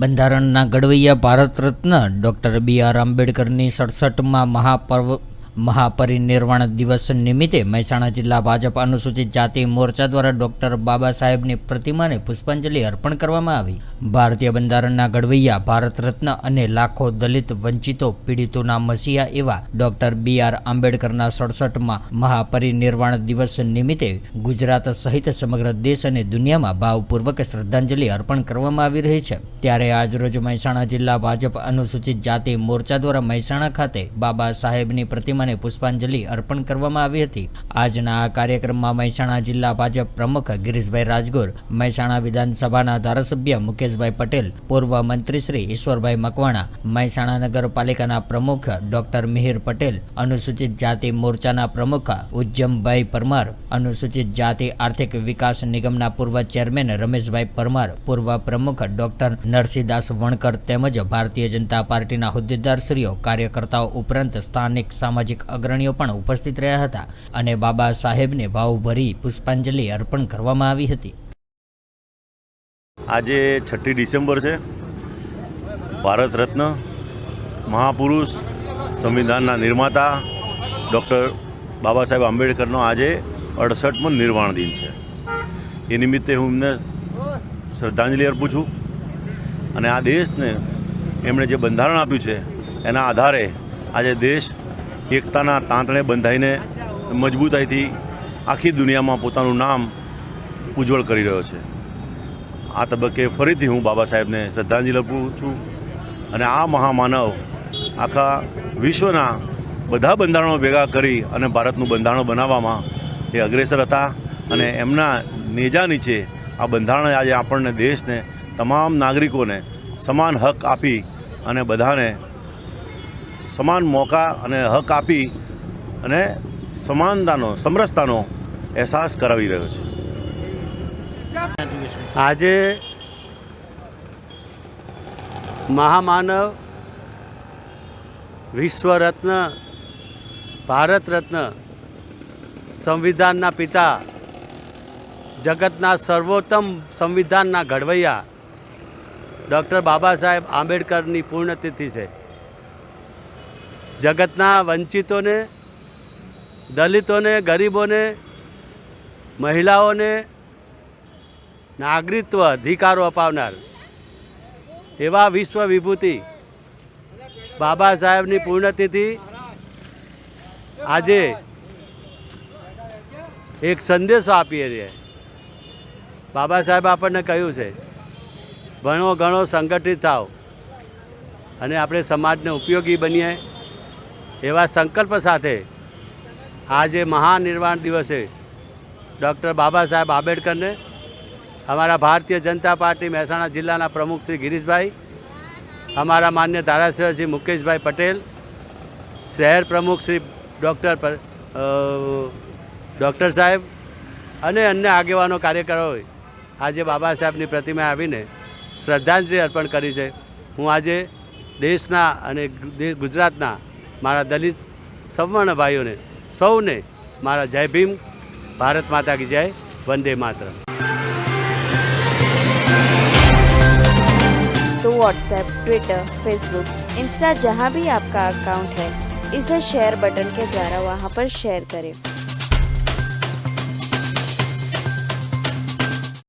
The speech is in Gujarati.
બંધારણના ઘડવૈયા ભારત રત્ન ડૉક્ટર BR આંબેડકરની 67માં મહાપરિનિર્વાણ દિવસ નિમિત્તે મહેસાણા જિલ્લા ભાજપ અનુસૂચિત જાતિ મોરચા દ્વારા ડૉક્ટર બાબા સાહેબની પ્રતિમાને પુષ્પાંજલિ અર્પણ કરવામાં આવી। ભારતીય બંધારણના ઘડવૈયા ભારત રત્ન અને લાખો દલિત વંચિતો પીડિતોના મસીહા એવા ડૉક્ટર BR આંબેડકરના 67માં મહાપરિનિર્વાણ દિવસ નિમિત્તે ગુજરાત સહિત સમગ્ર દેશ અને દુનિયામાં ભાવપૂર્વક શ્રદ્ધાંજલિ અર્પણ કરવામાં આવી રહી છે। ત્યારે આજરોજ મહેસાણા જિલ્લા ભાજપ અનુસૂચિત જાતિ મોરચા દ્વારા મહેસાણા ખાતે બાબા સાહેબની પ્રતિમા પુષ્પાંજલિ અર્પણ કરવામાં આવી હતી। આજના આ કાર્યક્રમમાં મહેસાણા જિલ્લા ભાજપ પ્રમુખ ગિરીશભાઈ રાજગોર, મહેસાણા વિધાનસભાના ધારાસભ્ય મુકેશભાઈ પટેલ, પૂર્વ મંત્રી શ્રી ઈશ્વરભાઈ મકવાણા, મહેસાણા નગરપાલિકાના પ્રમુખ ડોક્ટર મિહિર પટેલ, અનુસૂચિત જાતિ મોરચાના પ્રમુખ ઉજ્જમભાઈ પરમાર, અનુસૂચિત જાતિ આર્થિક વિકાસ નિગમના પૂર્વ ચેરમેન રમેશભાઈ પરમાર, પૂર્વ પ્રમુખ ડોક્ટર નરસિંહદાસ વણકર તેમજ ભારતીય જનતા પાર્ટીના હોદ્દેદારશ્રીઓ, કાર્યકર્તાઓ ઉપરાંત સ્થાનિક સામાજિક અગ્રણીઓ પણ ઉપસ્થિત રહ્યા હતા અને બાબા સાહેબને ભાવભરી પુષ્પાંજલિ અર્પણ કરવામાં આવી હતી। આજે 6 ડિસેમ્બર છે। ભારત રત્ન મહાપુરુષ સંવિધાનના નિર્માતા ડૉક્ટર બાબા સાહેબ આંબેડકરનો આજે 68મો નિર્વાણ દિન છે। એ નિમિત્તે હું એમને શ્રદ્ધાંજલિ અર્પું છું અને આ દેશને એમણે જે બંધારણ આપ્યું છે એના આધારે આજે દેશ એકતાના તાંતણે બંધાઈને મજબૂતાઈથી આખી દુનિયામાં પોતાનું નામ ઉજ્જવળ કરી રહ્યો છે। આ તબક્કે ફરીથી હું બાબા સાહેબને શ્રદ્ધાંજલિ અર્પું છું અને આ મહામાનવ આખા વિશ્વના બધા બંધારણો ભેગા કરી અને ભારતનું બંધારણ બનાવવામાં એ અગ્રેસર હતા અને એમના નેજા નીચે આ બંધારણ આજે આપણને દેશને તમામ નાગરિકોને સમાન હક આપી અને બધાને સમાન મોકા અને હક આપી અને સમાનતાનો સમરસતાનો અહેસાસ કરાવી રહ્યો છે। આજે મહામાનવ, વિશ્વરત્ન, ભારત રત્ન, સંવિધાનના પિતા, જગતના સર્વોત્તમ સંવિધાનના ઘડવૈયા ડૉક્ટર બાબા સાહેબ આંબેડકરની પૂર્ણતિથિ છે। જગતના વંચિતોને, દલિતોને, ગરીબોને, મહિલાઓને નાગરિકત્વ અધિકારો અપાવનાર એવા વિશ્વ વિભૂતિ બાબા સાહેબની પૂર્ણતિથિ આજે એક સંદેશો આપીએ છીએ। બાબા સાહેબ આપણને કહ્યું છે, ભણો ઘણો સંગઠિત થાવ અને આપણે સમાજને ઉપયોગી બનીએ એવા સંકલ્પ સાથે આજે મહાનિર્વાણ દિવસે ડૉક્ટર બાબા સાહેબ આંબેડકરને અમારા ભારતીય જનતા પાર્ટી મહેસાણા જિલ્લાના પ્રમુખ શ્રી ગિરીશભાઈ, અમારા માન્ય ધારાસભ્ય શ્રી મુકેશભાઈ પટેલ, શહેર પ્રમુખ શ્રી ડૉક્ટર સાહેબ અને અન્ય આગેવાનો કાર્યકરોએ આજે બાબા સાહેબની પ્રતિમાએ આવીને શ્રદ્ધાંજલિ અર્પણ કરી છે। હું આજે દેશના અને ગુજરાતના મારા દલિત સવર્ણ ભાઈઓને સૌને મારા જય ભીમ, ભારત माता की जय, वंदे मातरम। तो व्हाट्सएप, ट्विटर, फेसबुक, इंस्टा जहाँ भी आपका अकाउंट है, इसे शेयर बटन के द्वारा वहाँ पर शेयर करें।